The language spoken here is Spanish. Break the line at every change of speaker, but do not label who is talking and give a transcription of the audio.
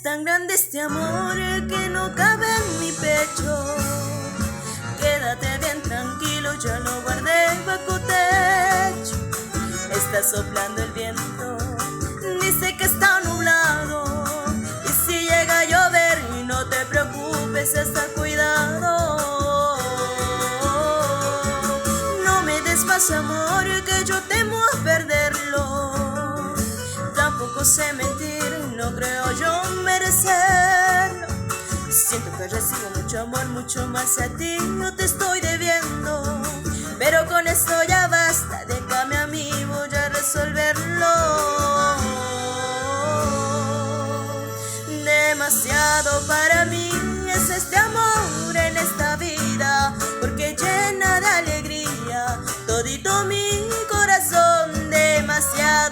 Es tan grande este amor que no cabe en mi pecho. Quédate bien tranquilo, ya lo guardé bajo techo. Está soplando el viento, dice que está nublado. Y si llega a llover, no te preocupes, está cuidado. No me des más amor, que yo temo a perderlo. Tampoco sé mentir, no creo yo merecerlo. Siento que recibo mucho amor, mucho más a ti, no te estoy debiendo. Pero con esto ya basta, déjame a mí, voy a resolverlo.